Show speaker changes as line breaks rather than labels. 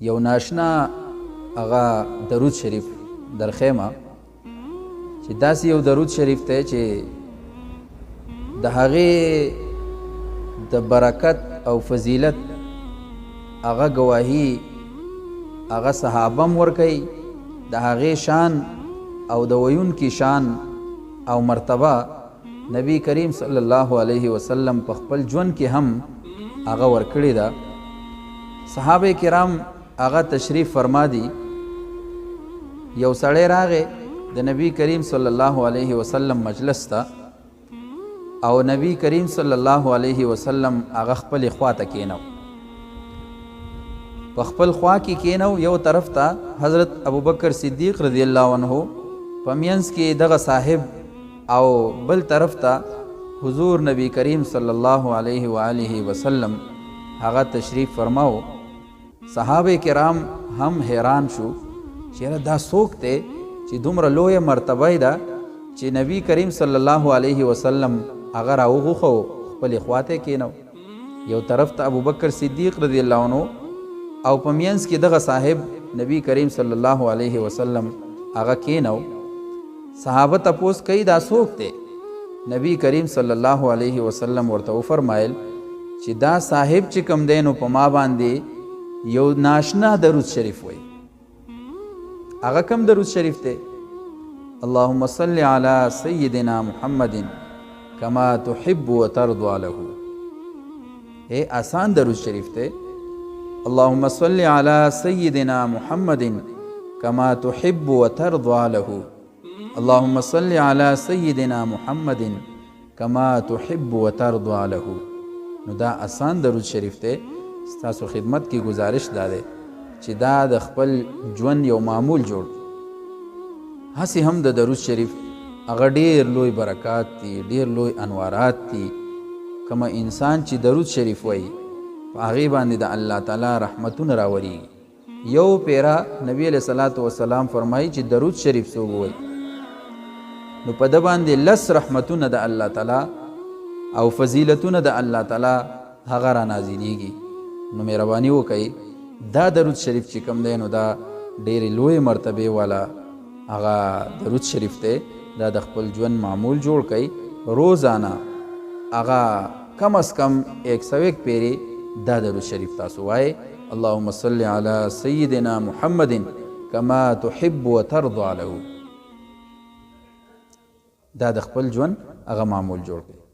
یو ناشنا هغه درود شریف درخیمه چې داسې یو درود شریف دی چې د هغې د برکت او فضیلت هغه گواهی هغه صحابه هم ورکوي، د هغې شان او د ویونکي شان او مرتبه نبی کریم صلی الله علیه وسلم په خپل ژوند کې هم هغه ورکړې ده. صحابه کرام هغه تشریف فرما دي. یو سړی راغی د نبی کریم صلی الله علیه وسلم مجلس ته، او نبی کریم صلی الله علیه وسلم هغه خپل خوا ته کینو. په خپل خوا کې کینو، یو طرف ته حضرت ابوبکر صدیق رضی الله عنه په منځ کې دغه صاحب، او بل طرف ته حضور نبی کریم صلی الله علیه و آله وسلم هغه تشریف فرماو. صحابه کرام هم حیران شو چې دا څوک دی چې دومره لویه مرتبه ده چې نبی کریم صلی الله علیه وسلم هغه راوغوښو خپلې خوا ته کینو. یو طرف ته ابوبکر صدیق رضی الله عنه او په منځ کې دغه صاحب نبی کریم صلی الله علیه وسلم هغه کینو. صحابه تپوس کوي دا څوک دی؟ نبی کریم صلی الله علیه وسلم ورته وفرمایل چې دا صاحب چې کوم دی نو په ما باندې یو ناشنا درود شریف وایي. هغه کوم درود شریف دی؟ اللهم صل علی سیدنا محمد کما تحب وترضى له. آسان درود شریف دی. اللهم صل علی سیدنا محمد کما تحب وترضى له. اللهم صل علی سیدنا محمد کما تحب وترضى له. نو دا آسان درود شریف دی. ستاسو خدمت کی گزارش دا دی چې دا د خپل ژوند یو معمول جوړ. هسې هم د درود شریف هغه ډیر لوی برکات دي، ډیر لوی انوارات دي. کوم انسان چې درود شریف وایي په هغې باندې د الله تعالی رحمتونه راوریږي. یو پیرا نبی علیه صلات وسلام فرمایي چې درود شریف څوک وایي نو په ده باندې 10 رحمتونه د الله تعالی او فضیلتونه د الله تعالی هغه را نازلیږي. نو مهرباني وکئ دا درود شریف چې کوم دی نو دا ډېرې لوی مرتبې والا هغه درود شریف دی. دا د خپل ژوند معمول جوړ کئ. روزانه هغه کم از کم 101 پیرې دا درود شریف تاسو وایئ. اللهم صل علی سیدنا محمد کما تحب وترضى له. دا د خپل ژوند هغه معمول جوړ کئ.